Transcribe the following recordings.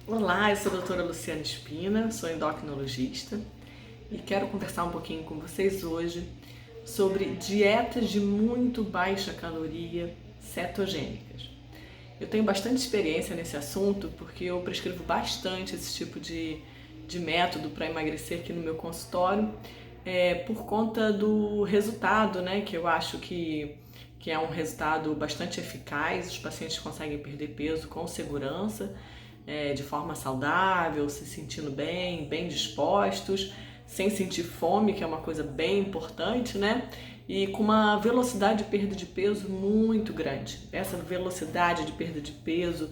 Olá, eu sou a doutora Luciana Espina, sou endocrinologista e quero conversar um pouquinho com vocês hoje sobre dietas de muito baixa caloria cetogênicas. Eu tenho bastante experiência nesse assunto porque eu prescrevo bastante esse tipo de método para emagrecer aqui no meu consultório, por conta do resultado, né, que eu acho que é um resultado bastante eficaz. Os pacientes conseguem perder peso com segurança, de forma saudável, se sentindo bem, bem dispostos, sem sentir fome, que é uma coisa bem importante, né? E com uma velocidade de perda de peso muito grande. Essa velocidade de perda de peso,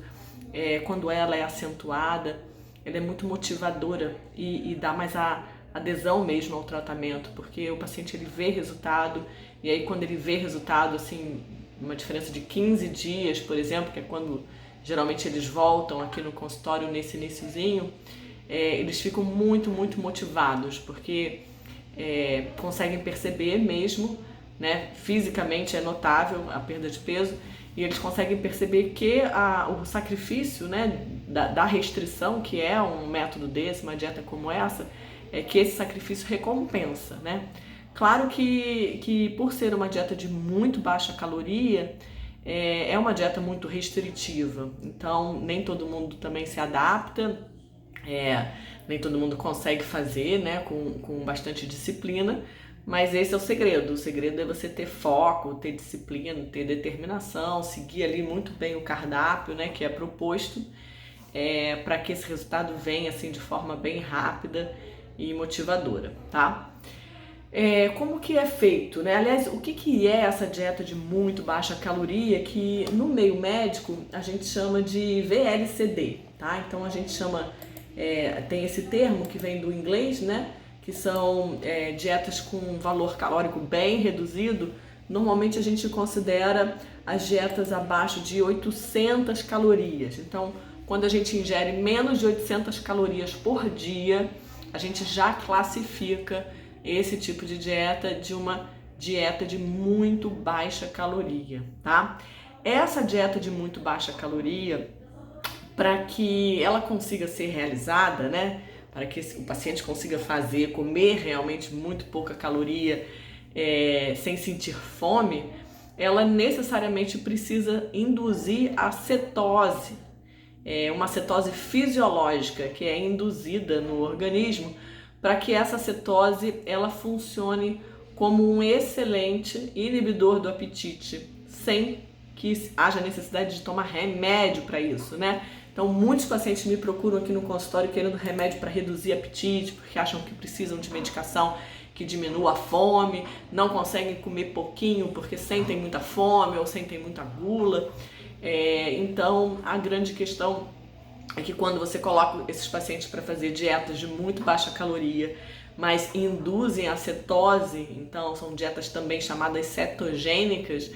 quando ela é acentuada, ela é muito motivadora e dá mais a adesão mesmo ao tratamento, porque o paciente ele vê resultado, e aí quando ele vê resultado, assim, uma diferença de 15 dias, por exemplo, que é quando geralmente eles voltam aqui no consultório nesse iniciozinho, eles ficam muito motivados, porque conseguem perceber mesmo, né, fisicamente é notável a perda de peso, e eles conseguem perceber que o sacrifício, né, da restrição, que é um método desse, uma dieta como essa, é que esse sacrifício recompensa, né? Claro que por ser uma dieta de muito baixa caloria, é uma dieta muito restritiva, então nem todo mundo também se adapta, nem todo mundo consegue fazer, né, com bastante disciplina, mas esse é o segredo é você ter foco, ter disciplina, ter determinação, seguir ali muito bem o cardápio, né, que é proposto, para que esse resultado venha assim de forma bem rápida e motivadora, tá? Como que é feito, né? Aliás, o que é essa dieta de muito baixa caloria que no meio médico a gente chama de VLCD, tá? Então a gente chama, tem esse termo que vem do inglês, né? Que são dietas com valor calórico bem reduzido. Normalmente a gente considera as dietas abaixo de 800 calorias. Então, quando a gente ingere menos de 800 calorias por dia, a gente já classifica esse tipo de dieta de uma dieta de muito baixa caloria, tá? Essa dieta de muito baixa caloria, para que ela consiga ser realizada, né? Para que o paciente consiga comer realmente muito pouca caloria, sem sentir fome, ela necessariamente precisa induzir a cetose, uma cetose fisiológica que é induzida no organismo para que essa cetose ela funcione como um excelente inibidor do apetite, sem que haja necessidade de tomar remédio para isso, né? Então, muitos pacientes me procuram aqui no consultório querendo remédio para reduzir apetite, porque acham que precisam de medicação que diminua a fome, não conseguem comer pouquinho porque sentem muita fome ou sentem muita gula. Então, a grande questão é que quando você coloca esses pacientes para fazer dietas de muito baixa caloria, mas induzem a cetose, então são dietas também chamadas cetogênicas,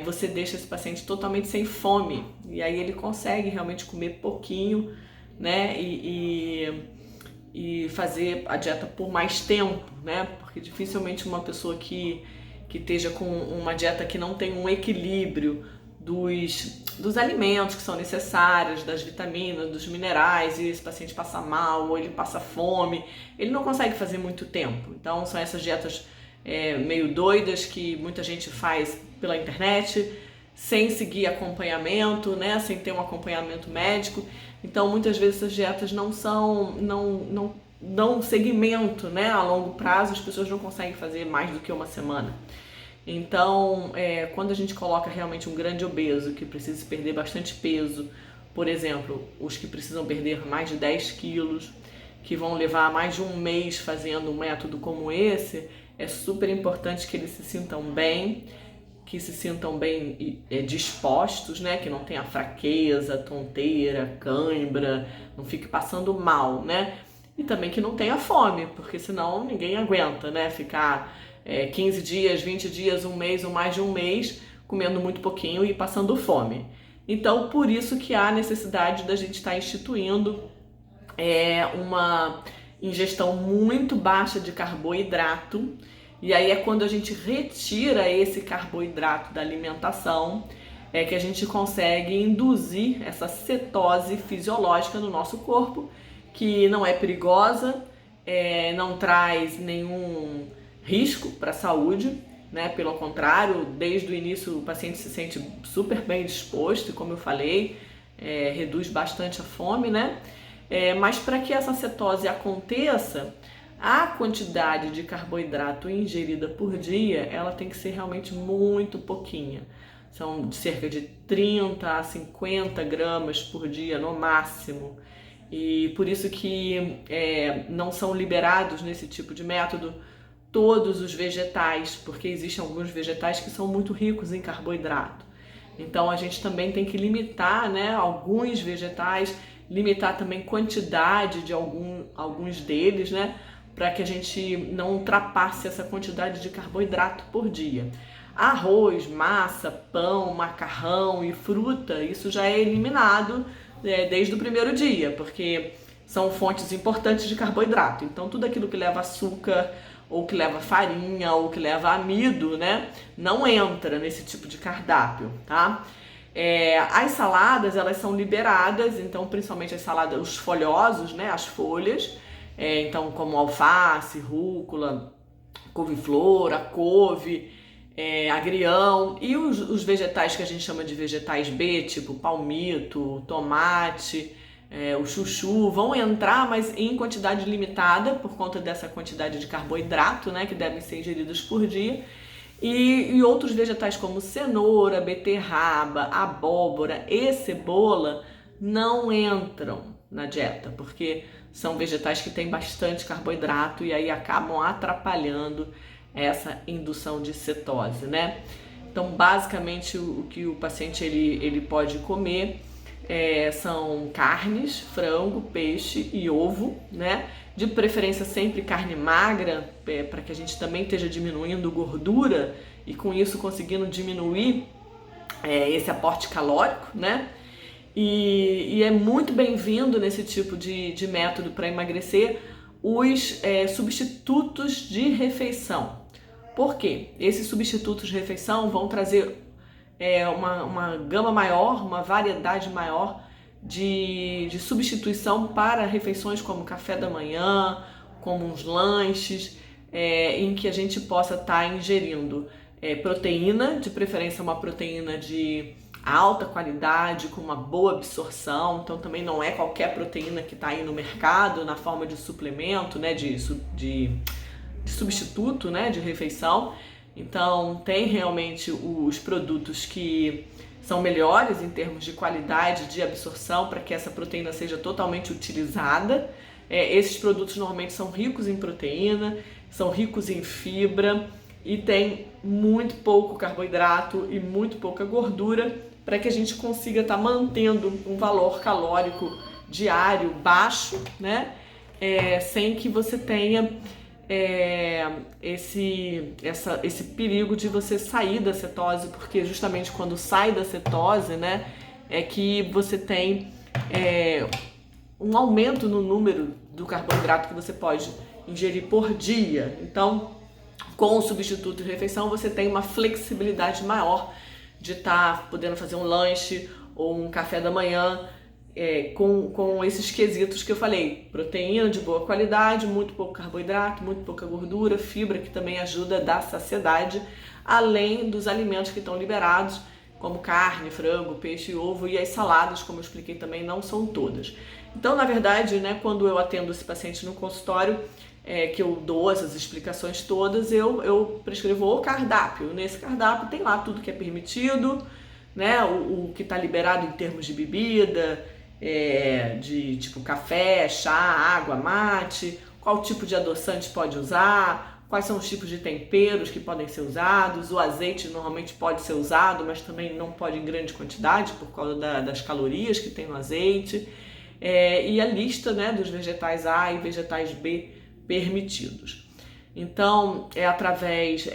você deixa esse paciente totalmente sem fome, e aí ele consegue realmente comer pouquinho, né, e fazer a dieta por mais tempo, né, porque dificilmente uma pessoa que esteja com uma dieta que não tem um equilíbrio dos alimentos que são necessários, das vitaminas, dos minerais, e esse paciente passa mal ou ele passa fome, ele não consegue fazer muito tempo. Então são essas dietas meio doidas que muita gente faz pela internet, sem seguir acompanhamento, né, sem ter um acompanhamento médico. Então muitas vezes essas dietas não dão seguimento, né, a longo prazo, as pessoas não conseguem fazer mais do que uma semana. Então, quando a gente coloca realmente um grande obeso que precisa perder bastante peso, por exemplo, os que precisam perder mais de 10 quilos, que vão levar mais de um mês fazendo um método como esse, é super importante que eles se sintam bem, dispostos, né? Que não tenha fraqueza, tonteira, cãibra, não fique passando mal, né? E também que não tenha fome, porque senão ninguém aguenta, né? Ficar 15 dias, 20 dias, um mês ou mais de um mês comendo muito pouquinho e passando fome. Então, por isso que há necessidade da gente estar instituindo uma ingestão muito baixa de carboidrato, e aí é quando a gente retira esse carboidrato da alimentação, é que a gente consegue induzir essa cetose fisiológica no nosso corpo, que não é perigosa, não traz nenhum risco para a saúde, né? Pelo contrário, desde o início o paciente se sente super bem disposto, e como eu falei, reduz bastante a fome, né? Mas para que essa cetose aconteça, a quantidade de carboidrato ingerida por dia, ela tem que ser realmente muito pouquinha. São de cerca de 30 a 50 gramas por dia no máximo. E por isso que não são liberados nesse tipo de método todos os vegetais, porque existem alguns vegetais que são muito ricos em carboidrato. Então a gente também tem que limitar, né, alguns vegetais, limitar também quantidade de alguns deles, né, para que a gente não ultrapasse essa quantidade de carboidrato por dia. Arroz, massa, pão, macarrão e fruta, isso já é eliminado desde o primeiro dia, porque são fontes importantes de carboidrato. Então tudo aquilo que leva açúcar, ou que leva farinha, ou que leva amido, né, não entra nesse tipo de cardápio, tá? As saladas, elas são liberadas, então principalmente as saladas, os folhosos, né, as folhas, então como alface, rúcula, couve-flor, a couve, agrião, e os vegetais que a gente chama de vegetais B, tipo palmito, tomate, o chuchu, vão entrar, mas em quantidade limitada, por conta dessa quantidade de carboidrato, né, que devem ser ingeridos por dia. E outros vegetais como cenoura, beterraba, abóbora e cebola não entram na dieta, porque são vegetais que têm bastante carboidrato e aí acabam atrapalhando essa indução de cetose, né? Então, basicamente, o que o paciente ele pode comer são carnes, frango, peixe e ovo, né? De preferência sempre carne magra, para que a gente também esteja diminuindo gordura e com isso conseguindo diminuir esse aporte calórico, né? E é muito bem-vindo nesse tipo de método para emagrecer os substitutos de refeição. Por quê? Esses substitutos de refeição vão trazer uma gama maior, uma variedade maior de substituição para refeições como café da manhã, como uns lanches, em que a gente possa estar ingerindo proteína, de preferência uma proteína de alta qualidade, com uma boa absorção. Então também não é qualquer proteína que está aí no mercado na forma de suplemento, né, de substituto, né, de refeição. Então tem realmente os produtos que são melhores em termos de qualidade de absorção para que essa proteína seja totalmente utilizada. Esses produtos normalmente são ricos em proteína, são ricos em fibra e tem muito pouco carboidrato e muito pouca gordura para que a gente consiga estar mantendo um valor calórico diário baixo, né? Sem que você tenha esse perigo de você sair da cetose, porque justamente quando sai da cetose, né, é que você tem um aumento no número do carboidrato que você pode ingerir por dia. Então, com o substituto de refeição, você tem uma flexibilidade maior de estar podendo fazer um lanche ou um café da manhã com esses quesitos que eu falei: proteína de boa qualidade, muito pouco carboidrato, muito pouca gordura, fibra, que também ajuda a dar saciedade, além dos alimentos que estão liberados, como carne, frango, peixe e ovo, e as saladas, como eu expliquei também, não são todas. Então, na verdade, né, quando eu atendo esse paciente no consultório, que eu dou essas explicações todas, eu prescrevo o cardápio. Nesse cardápio tem lá tudo que é permitido, né, o que está liberado em termos de bebida, de tipo café, chá, água, mate, qual tipo de adoçante pode usar, quais são os tipos de temperos que podem ser usados. O azeite normalmente pode ser usado, mas também não pode em grande quantidade por causa das calorias que tem no azeite, e a lista, né, dos vegetais A e vegetais B permitidos. Então, é através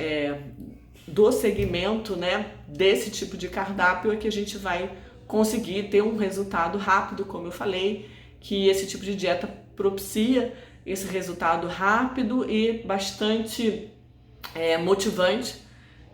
do segmento, né, desse tipo de cardápio que a gente vai conseguir ter um resultado rápido, como eu falei, que esse tipo de dieta propicia esse resultado rápido e bastante motivante,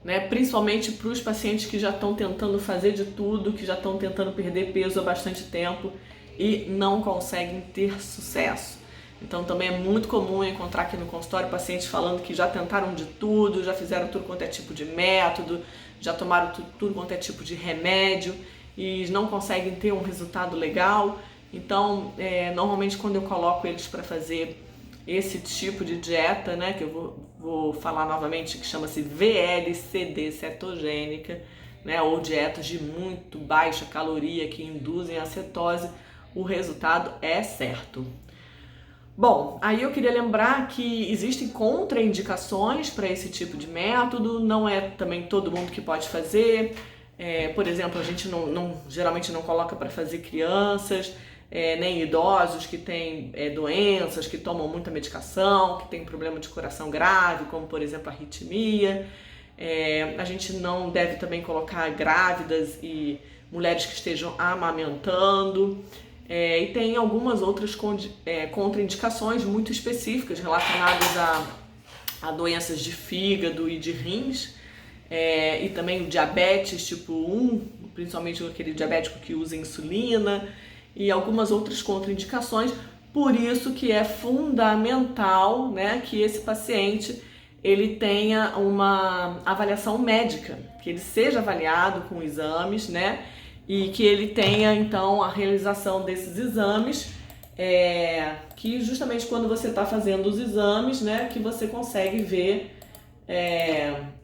né? Principalmente para os pacientes que já estão tentando fazer de tudo, que já estão tentando perder peso há bastante tempo e não conseguem ter sucesso. Então também é muito comum encontrar aqui no consultório pacientes falando que já tentaram de tudo, já fizeram tudo quanto é tipo de método, já tomaram tudo quanto é tipo de remédio e não conseguem ter um resultado legal. Então, normalmente quando eu coloco eles para fazer esse tipo de dieta, né, que eu vou falar novamente, que chama-se VLCD cetogênica, né, ou dietas de muito baixa caloria que induzem a cetose, o resultado é certo. Bom, aí eu queria lembrar que existem contraindicações para esse tipo de método, não é também todo mundo que pode fazer. Por exemplo, a gente geralmente não coloca para fazer crianças, nem idosos que têm doenças, que tomam muita medicação, que têm problema de coração grave, como por exemplo a arritmia. A gente não deve também colocar grávidas e mulheres que estejam amamentando. E tem algumas outras contraindicações muito específicas relacionadas a doenças de fígado e de rins, e também o diabetes tipo 1, principalmente aquele diabético que usa insulina, e algumas outras contraindicações. Por isso que é fundamental, né, que esse paciente ele tenha uma avaliação médica, que ele seja avaliado com exames, né, e que ele tenha então a realização desses exames, que justamente quando você está fazendo os exames, né, que você consegue ver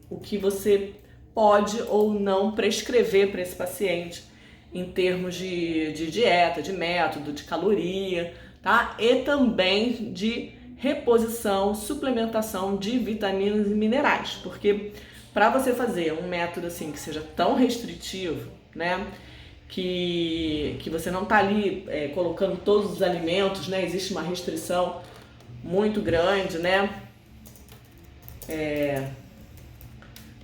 o que você pode ou não prescrever para esse paciente em termos de dieta, de método, de caloria, tá? E também de reposição, suplementação de vitaminas e minerais, porque para você fazer um método assim que seja tão restritivo, né, que você não está ali colocando todos os alimentos, né, existe uma restrição muito grande, né,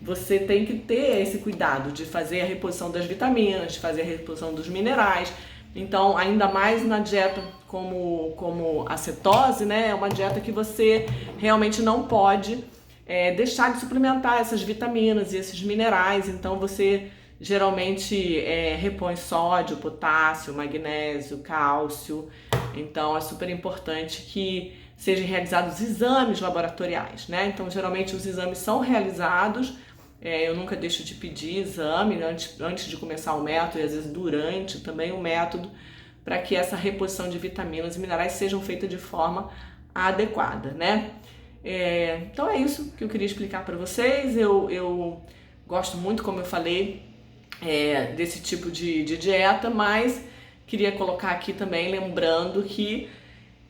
você tem que ter esse cuidado de fazer a reposição das vitaminas, de fazer a reposição dos minerais. Então, ainda mais na dieta como a cetose, né, é uma dieta que você realmente não pode deixar de suplementar essas vitaminas e esses minerais. Então, você geralmente repõe sódio, potássio, magnésio, cálcio. Então, é super importante que sejam realizados exames laboratoriais, né? Então, geralmente os exames são realizados. Eu nunca deixo de pedir exame antes de começar o método e às vezes durante também o método, para que essa reposição de vitaminas e minerais sejam feitas de forma adequada, né? Então é isso que eu queria explicar para vocês. Eu gosto muito, como eu falei, desse tipo de dieta, mas queria colocar aqui também lembrando que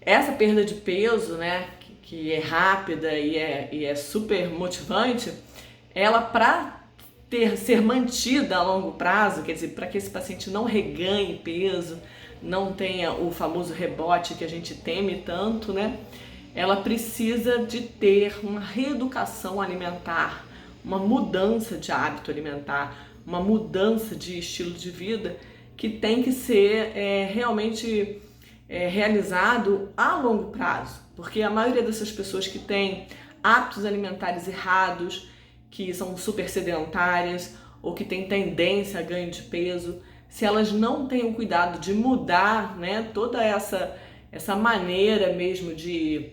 essa perda de peso, né, que é rápida e é super motivante, ela para ser mantida a longo prazo, quer dizer, para que esse paciente não reganhe peso, não tenha o famoso rebote que a gente teme tanto, né, ela precisa de ter uma reeducação alimentar, uma mudança de hábito alimentar, uma mudança de estilo de vida que tem que ser realmente realizado a longo prazo, porque a maioria dessas pessoas que têm hábitos alimentares errados, que são super sedentárias ou que têm tendência a ganho de peso, se elas não têm o cuidado de mudar, né, toda essa maneira mesmo de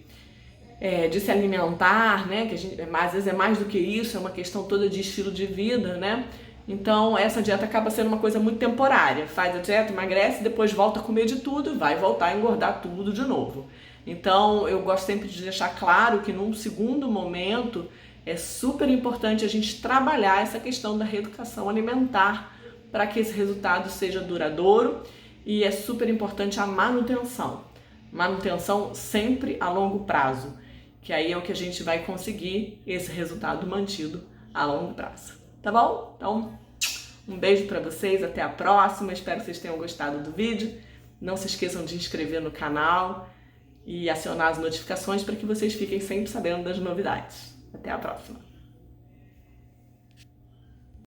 se alimentar, né, que às vezes é mais do que isso, é uma questão toda de estilo de vida, né? Então essa dieta acaba sendo uma coisa muito temporária. Faz a dieta, emagrece, depois volta a comer de tudo, vai voltar a engordar tudo de novo. Então eu gosto sempre de deixar claro que num segundo momento é super importante a gente trabalhar essa questão da reeducação alimentar para que esse resultado seja duradouro, e é super importante a manutenção. Manutenção sempre a longo prazo, que aí é o que a gente vai conseguir esse resultado mantido a longo prazo. Tá bom? Então, um beijo pra vocês, até a próxima, espero que vocês tenham gostado do vídeo. Não se esqueçam de inscrever no canal e acionar as notificações para que vocês fiquem sempre sabendo das novidades. Até a próxima!